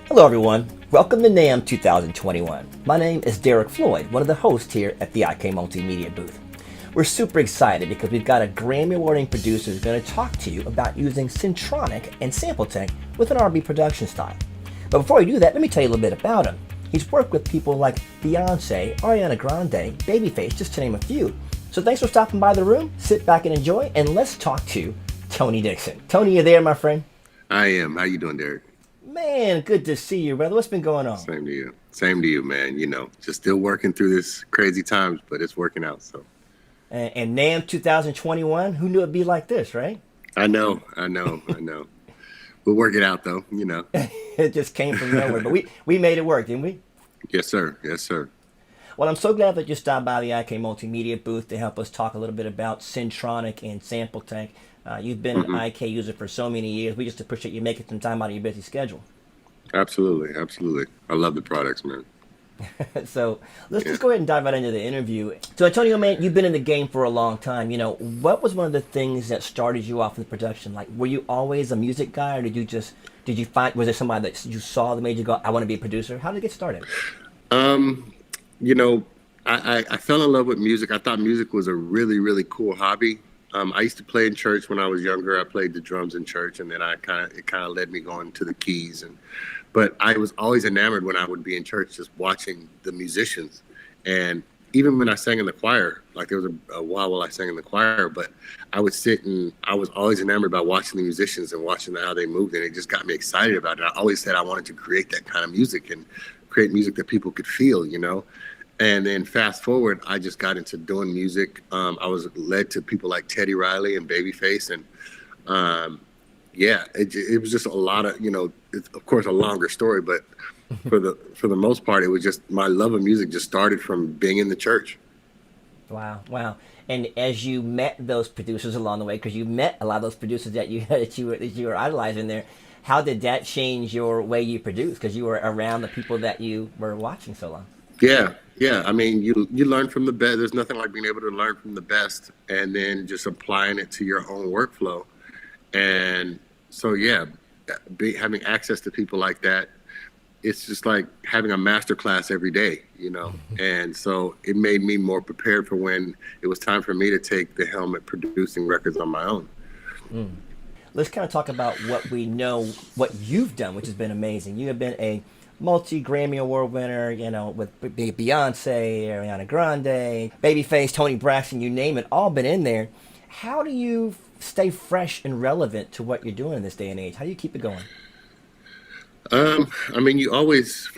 Hello everyone, welcome to NAMM 2021. My name is Derek Floyd, one of the hosts here at the IK Multimedia booth. We're super excited because we've got a Grammy-award-winning producer who's going to talk to you about using Syntronic and SampleTank with an R&B production style. But before we do that, let me tell you a little bit about him. He's worked with people like Beyoncé, Ariana Grande, Babyface, just to name a few. So thanks for stopping by the room, sit back and enjoy, and let's talk to Tony Dixon. Tony, you there, my friend? I am. How you doing, Derek? Man, good to see you, brother. What's been going on? Same to you. Same to you, man. You know, just still working through this crazy times, but it's working out. So. And NAMM 2021, who knew it'd be like this, right? I know. We'll work it out, though. You know. It just came from nowhere, but we made it work, didn't we? Yes, sir. Yes, sir. Well, I'm so glad that you stopped by the IK Multimedia booth to help us talk a little bit about Syntronic and SampleTank. You've been an IK user for so many years. We just appreciate you making some time out of your busy schedule. Absolutely. I love the products, man. So let's just go ahead and dive right into the interview. So Antonio, man, you've been in the game for a long time. You know, what was one of the things that started you off in the production? Like, were you always a music guy, or did you find, was there somebody that you saw that made you go, I want to be a producer? How did it get started? You know, I fell in love with music. I thought music was a really, really cool hobby. I used to play in church when I was younger. I played the drums in church, and then it kind of led me going to the keys. But I was always enamored when I would be in church, just watching the musicians. And even when I sang in the choir, like there was a while I sang in the choir, but I would sit and I was always enamored by watching the musicians and watching how they moved, and it just got me excited about it. I always said I wanted to create that kind of music and create music that people could feel, you know. And then fast forward, I just got into doing music. I was led to people like Teddy Riley and Babyface. And yeah, it was just a lot of, you know, it's of course a longer story, but for the most part, it was just my love of music just started from being in the church. Wow. And as you met those producers along the way, because you met a lot of those producers that you were idolizing there, how did that change your way you produce? Because you were around the people that you were watching so long. Yeah. I mean, you learn from the best. There's nothing like being able to learn from the best and then just applying it to your own workflow. And so, yeah, having access to people like that, it's just like having a master class every day, you know. And so it made me more prepared for when it was time for me to take the helm at producing records on my own. Let's kind of talk about what we know, what you've done, which has been amazing. You have been a multi-Grammy award winner, you know, with Beyonce, Ariana Grande, Babyface, Tony Braxton, you name it, all been in there. How do you stay fresh and relevant to what you're doing in this day and age? How do you keep it going? I mean, I always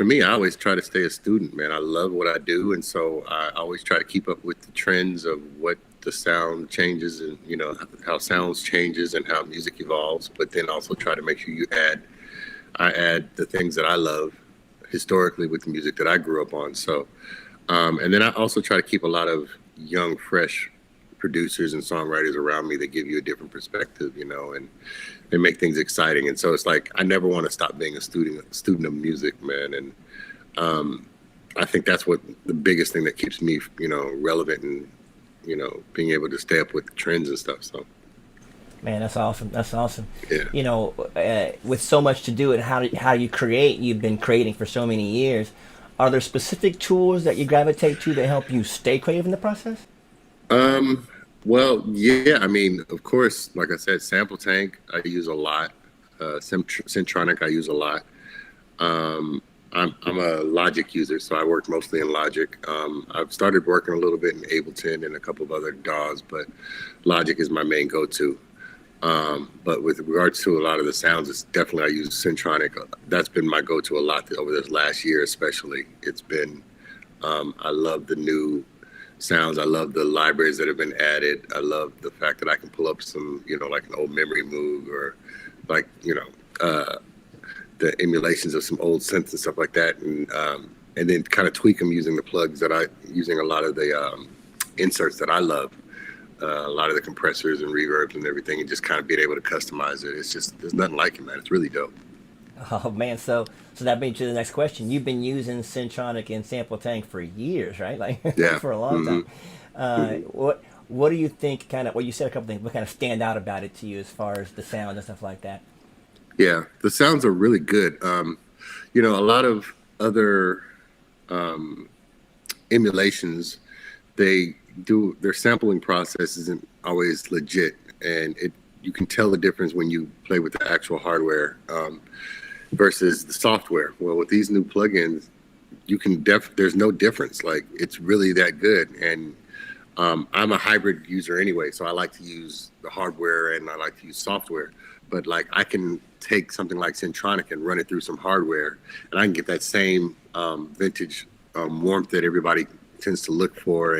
try to stay a student, man. I love what I do. And so I always try to keep up with the trends of what the sound changes and, you know, how sounds changes and how music evolves, but then also try to make sure I add the things that I love historically with the music that I grew up on. So, and then I also try to keep a lot of young, fresh producers and songwriters around me that give you a different perspective, you know, and they make things exciting. And so it's like, I never want to stop being a student of music, man. And I think that's what the biggest thing that keeps me, you know, relevant and, you know, being able to stay up with the trends and stuff. So. Man, that's awesome. Yeah. You know, with so much to do and how you create, you've been creating for so many years. Are there specific tools that you gravitate to that help you stay creative in the process? Well, yeah. I mean, of course, like I said, SampleTank I use a lot. Centronic I use a lot. I'm a Logic user, so I work mostly in Logic. I've started working a little bit in Ableton and a couple of other DAWs, but Logic is my main go-to. But with regards to a lot of the sounds, it's definitely I use Syntronic. That's been my go-to a lot over this last year, especially. It's been, I love the new sounds. I love the libraries that have been added. I love the fact that I can pull up some, you know, like an old memory moog or like, you know, the emulations of some old synths and stuff like that. And then kind of tweak them using the plugs using a lot of the inserts that I love. A lot of the compressors and reverbs and everything, and just kind of being able to customize it. It's just, there's nothing like it, man. It's really dope. Oh man, so that brings you to the next question. You've been using Syntronic and SampleTank for years, right? Like Yeah. for a long time. What do you think? Well, you said a couple things. What kind of stand out about it to you as far as the sound and stuff like that? Yeah, the sounds are really good. a lot of other emulations, their sampling process isn't always legit, and you can tell the difference when you play with the actual hardware versus the software. Well, with these new plugins, there's no difference. Like, it's really that good. And I'm a hybrid user anyway, so I like to use the hardware and I like to use software. But like, I can take something like Centronic and run it through some hardware, and I can get that same vintage warmth that everybody tends to look for,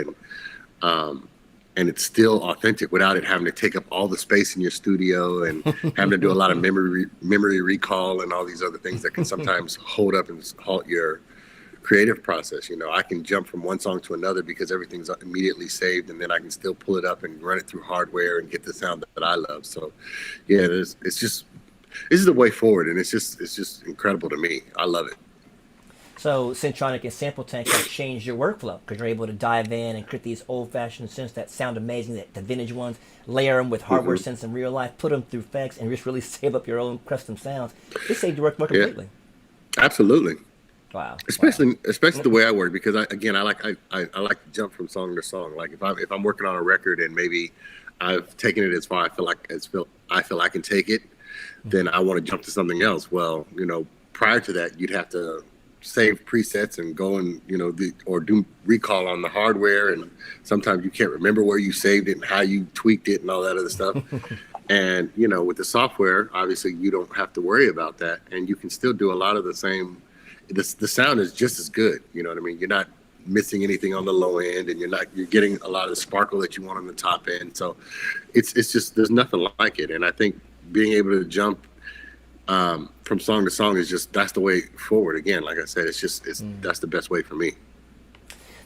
and it's still authentic without it having to take up all the space in your studio and having to do a lot of memory recall and all these other things that can sometimes hold up and halt your creative process. I can jump from one song to another because everything's immediately saved, and then I can still pull it up and run it through hardware and get the sound that I love. So yeah, this is the way forward, and it's just incredible to me. I love it. So Syntronik and SampleTank have changed your workflow because you're able to dive in and create these old-fashioned synths that sound amazing, the vintage ones, layer them with hardware synths in real life, put them through effects, and just really save up your own custom sounds. This saved your work more completely. Yeah, absolutely. Wow. Especially the way I work, because I like to jump from song to song. Like, if I'm working on a record and maybe I've taken it as far I feel I can take it, then I want to jump to something else. Well, prior to that, you'd have to save presets and go and or do recall on the hardware, and sometimes you can't remember where you saved it and how you tweaked it and all that other stuff. And with the software, obviously you don't have to worry about that, and you can still do a lot of the same. The sound is just as good. You know what I mean? You're not missing anything on the low end, and you're getting a lot of the sparkle that you want on the top end. So it's just, there's nothing like it. And I think being able to jump from song to song that's the way forward. Again, like I said, that's the best way for me.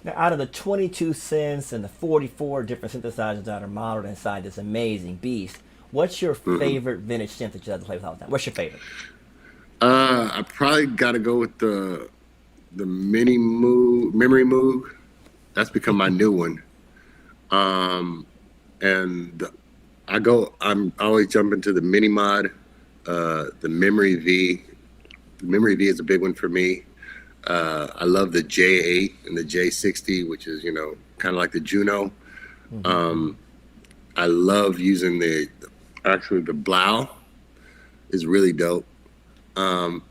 Now, out of the 22 synths and the 44 different synthesizers that are modeled inside this amazing beast, what's your favorite vintage synth that you have to play with all the time? What's your favorite? I probably got to go with the Memory Moog. That's become my new one. And I'm always jumping to the Mini Mod, the Memory V. The Memory V is a big one for me. I love the J8 and the J60, which is, kind of like the Juno. I love using the Blau is really dope. God,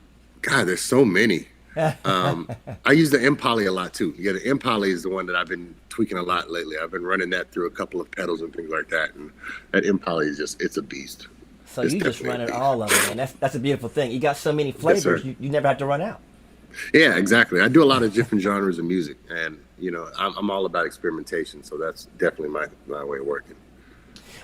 there's so many. I use the M-Poly a lot too. Yeah, the M-Poly is the one that I've been tweaking a lot lately. I've been running that through a couple of pedals and things like that, and that M-Poly is it's a beast. So you just run it all of it, and that's a beautiful thing. You got so many flavors, yes, you never have to run out. Yeah, exactly. I do a lot of different genres of music, and I'm all about experimentation. So that's definitely my way of working.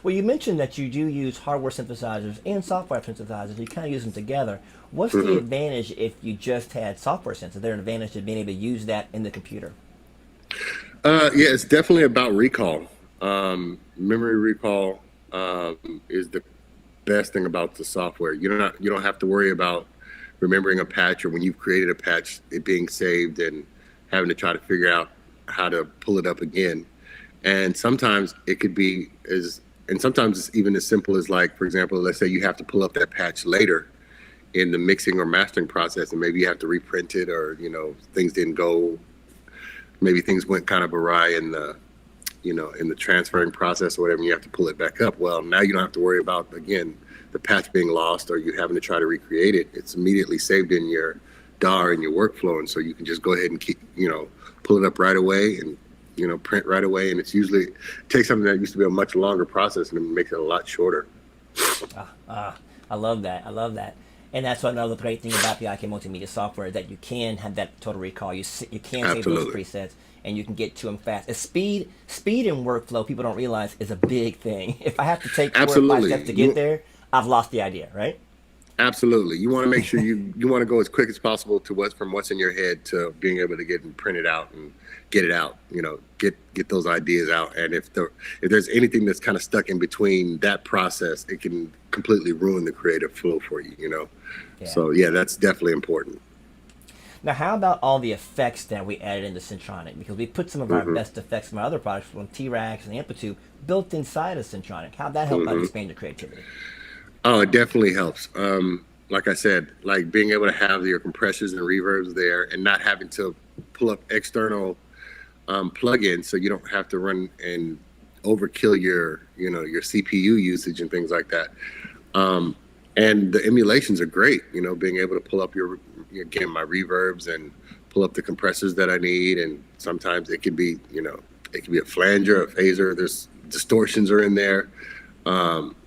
Well, you mentioned that you do use hardware synthesizers and software synthesizers. You kind of use them together. What's the advantage if you just had software synths? Is there an advantage to being able to use that in the computer? Yeah, it's definitely about recall. Memory recall is the best thing about the software. You don't have to worry about remembering a patch, or when you've created a patch, it being saved and having to try to figure out how to pull it up again. And sometimes it could be sometimes it's even as simple as, like, for example, let's say you have to pull up that patch later in the mixing or mastering process, and maybe you have to reprint it, or things didn't go, maybe things went kind of awry in the in the transferring process or whatever, and you have to pull it back up. Well, now you don't have to worry about, again, the patch being lost or you having to try to recreate it. It's immediately saved in your DAW and your workflow, and so you can just go ahead and keep pull it up right away and print right away. And it's usually takes something that used to be a much longer process and it makes it a lot shorter. I love that. And that's another great thing about the IK Multimedia software, that you can have that total recall. You can save those presets, and you can get to them fast. Speed in workflow, people don't realize, is a big thing. If I have to take 4 or 5 steps to get there, I've lost the idea, right? Absolutely. You want to make sure you want to go as quick as possible to what's in your head to being able to get and print it out and get it out. Get those ideas out. And if there's anything that's kind of stuck in between that process, it can completely ruin the creative flow for you. Yeah. So yeah, that's definitely important. Now, how about all the effects that we added into Centronic? Because we put some of our best effects from our other products, from T-Rax and Amplitude, built inside of Centronic. How'd that help out expand your creativity? Oh, it definitely helps. like I said, like being able to have your compressors and reverbs there, and not having to pull up external plugins, so you don't have to run and overkill your your CPU usage and things like that. And the emulations are great. Being able to pull up again, my reverbs and pull up the compressors that I need, and sometimes it could be it could be a flanger, a phaser. There's distortions are in there.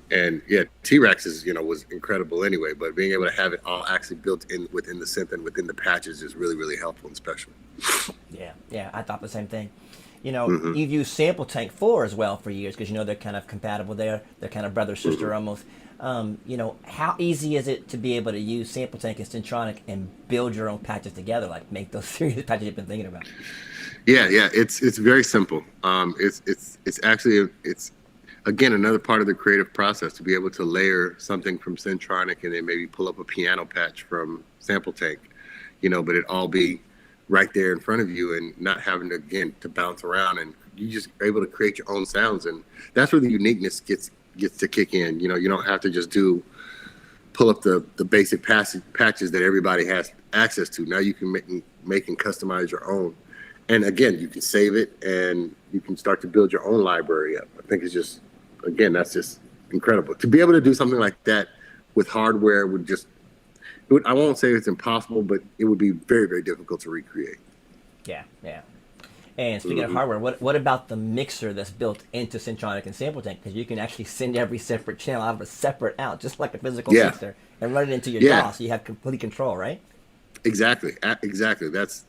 And yeah, T-Rex was incredible anyway, but being able to have it all actually built in within the synth and within the patches is really, really helpful and special. Yeah, I thought the same thing. You've used SampleTank 4 as well for years, because they're kind of compatible there. They're kind of brother sister almost. How easy is it to be able to use SampleTank and Centronic and build your own patches together, like make those serious patches you've been thinking about? Yeah, it's very simple. It's actually again, another part of the creative process, to be able to layer something from Centronic and then maybe pull up a piano patch from SampleTank, but it all be right there in front of you, and not having to, again, to bounce around, and you just are able to create your own sounds. And that's where the uniqueness gets to kick in. You don't have to just pull up the basic patches that everybody has access to. Now you can make and customize your own. And again, you can save it and you can start to build your own library up. I think it's just, again, that's just incredible. To be able to do something like that with hardware I won't say it's impossible, but it would be very, very difficult to recreate. Yeah. And speaking of hardware, what about the mixer that's built into Centronic and SampleTank? Because you can actually send every separate channel out of a separate out, just like a physical mixer, and run it into your DAW, so you have complete control, right? Exactly. That's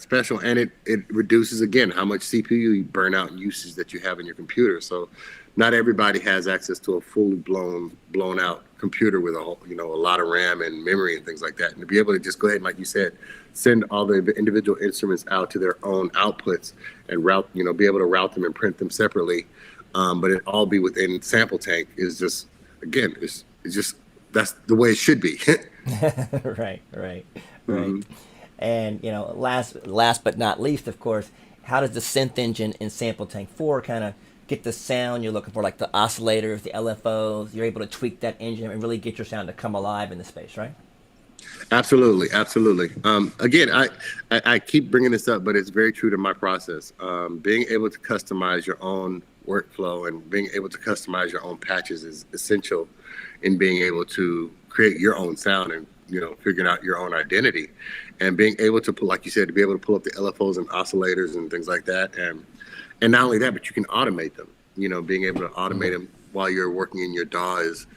special, and it reduces, again, how much CPU you burn out and usage that you have in your computer. So not everybody has access to a fully blown out computer with a lot of RAM and memory and things like that. And to be able to just go ahead and, like you said, send all the individual instruments out to their own outputs and be able to route them and print them separately, but it all be within SampleTank is just, again, it's just, that's the way it should be. Right. And last but not least, of course, how does the synth engine in SampleTank 4 kind of get the sound you're looking for, like the oscillators, the LFOs? You're able to tweak that engine and really get your sound to come alive in the space, right? Absolutely. Again, I keep bringing this up, but it's very true to my process. Being able to customize your own workflow and being able to customize your own patches is essential in being able to create your own sound and figuring out your own identity, and being able to like you said, to be able to pull up the LFOs and oscillators and things like that, and not only that, but you can automate them. Being able to automate them while you're working in your DAW is,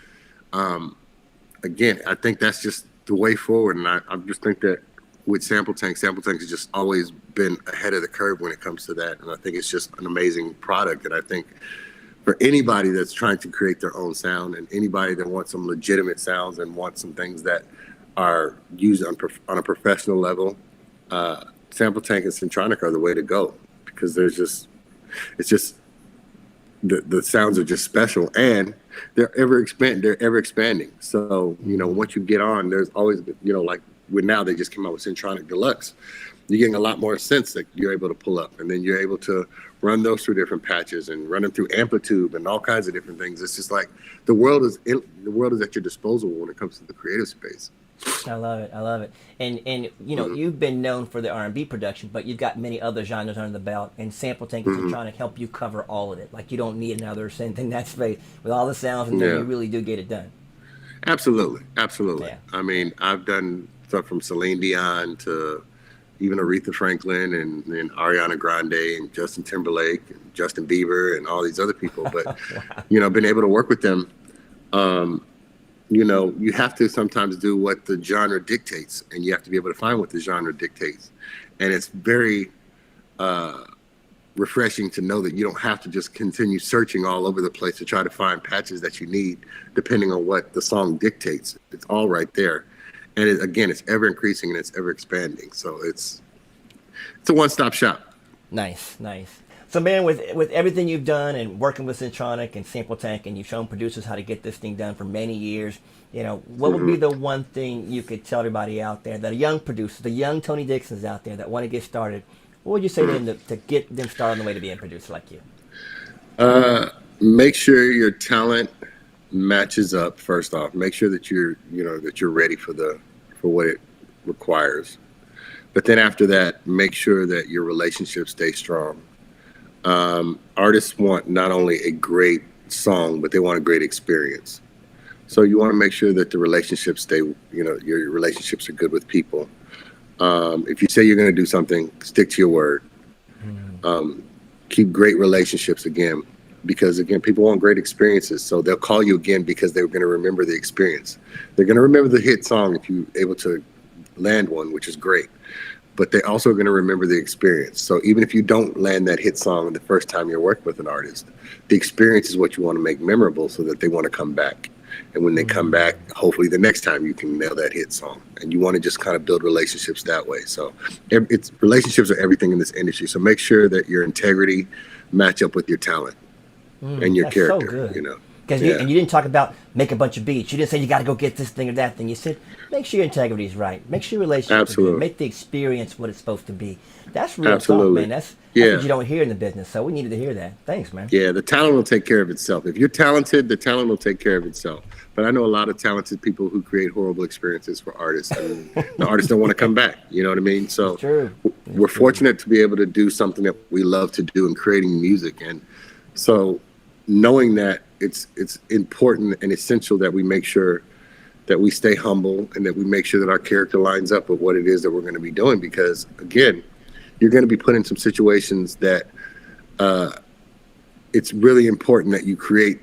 again, I think that's just the way forward. And I just think that with SampleTank has just always been ahead of the curve when it comes to that. And I think it's just an amazing product. And I think for anybody that's trying to create their own sound, and anybody that wants some legitimate sounds and wants some things that are used on a professional level, SampleTank and Centronic are the way to go, because it's just the sounds are just special, and they're ever expanding. So once you get on, there's always like now they just came out with Centronic Deluxe. You're getting a lot more sense that you're able to pull up, and then you're able to run those through different patches and run them through Amplitude and all kinds of different things. It's just like the world is at your disposal when it comes to the creative space. I love it. And you've been known for the R&B production, but you've got many other genres under the belt, and SampleTank and Centronic help you cover all of it. Like, you don't need another synth in that space with all the sounds, and then you really do get it done. Absolutely. Yeah. I mean, I've done stuff from Celine Dion to even Aretha Franklin and Ariana Grande and Justin Timberlake and Justin Bieber and all these other people. But, wow. Been able to work with them, you have to sometimes do what the genre dictates, and you have to be able to find what the genre dictates. And it's very refreshing to know that you don't have to just continue searching all over the place to try to find patches that you need, depending on what the song dictates. It's all right there. And it's ever increasing and it's ever expanding. So it's a one-stop shop. Nice. So, man, with everything you've done and working with Centronic and SampleTank, and you've shown producers how to get this thing done for many years, what would be the one thing you could tell everybody out there, that a young producer, the young Tony Dixons out there that want to get started, what would you say to them to get them started on the way to being a producer like you? Make sure your talent matches up. First off, make sure that you're ready for what it requires. But then after that, make sure that your relationships stay strong. Artists want not only a great song, but they want a great experience. So you want to make sure that the relationships stay, your relationships are good with people. If you say you're going to do something, stick to your word. Keep great relationships again, because again, people want great experiences. So they'll call you again because they're going to remember the experience. They're going to remember the hit song if you're able to land one, which is great. But they're also going to remember the experience. So even if you don't land that hit song the first time you're working with an artist, the experience is what you want to make memorable so that they want to come back. And when they come back, hopefully the next time you can nail that hit song. And you want to just kind of build relationships that way. So relationships are everything in this industry. So make sure that your integrity match up with your talent and your character. So good. Because you didn't talk about make a bunch of beats. You didn't say you got to go get this thing or that thing. You said make sure your integrity is right. Make sure your relationship is good. Make the experience what it's supposed to be. That's real talk, man. That's what you don't hear in the business. So we needed to hear that. Thanks, man. Yeah, the talent will take care of itself. If you're talented, the talent will take care of itself. But I know a lot of talented people who create horrible experiences for artists, and the artists don't want to come back. You know what I mean? So we're fortunate to be able to do something that we love to do in creating music. And so knowing that it's important and essential that we make sure that we stay humble and that we make sure that our character lines up with what it is that we're going to be doing. Because again, you're going to be put in some situations that it's really important that you create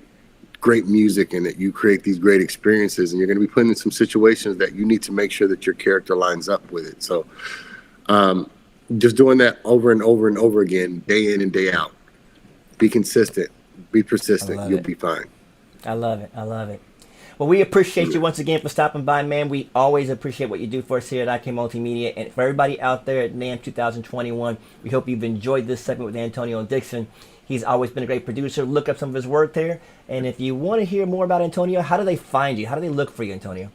great music and that you create these great experiences, and you're going to be put in some situations that you need to make sure that your character lines up with it. So just doing that over and over and over again, day in and day out. Be consistent, be persistent, you'll be fine. I love it. I love it. Well, we appreciate you once again for stopping by, man. We always appreciate what you do for us here at IK Multimedia. And for everybody out there at NAMM 2021, we hope you've enjoyed this segment with Antonio Dixon. He's always been a great producer. Look up some of his work there. And if you want to hear more about Antonio, how do they find you? How do they look for you, Antonio?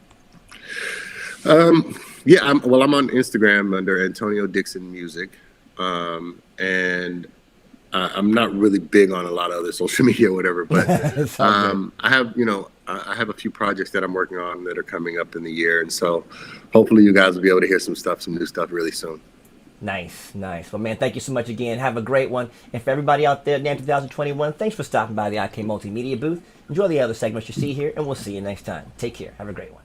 I'm on Instagram under Antonio Dixon Music. And I'm not really big on a lot of other social media or whatever, but I have a few projects that I'm working on that are coming up in the year. And so hopefully you guys will be able to hear some new stuff really soon. Nice. Well, man, thank you so much again. Have a great one. And for everybody out there at NAMM 2021, thanks for stopping by the IK Multimedia booth. Enjoy the other segments you see here, and we'll see you next time. Take care. Have a great one.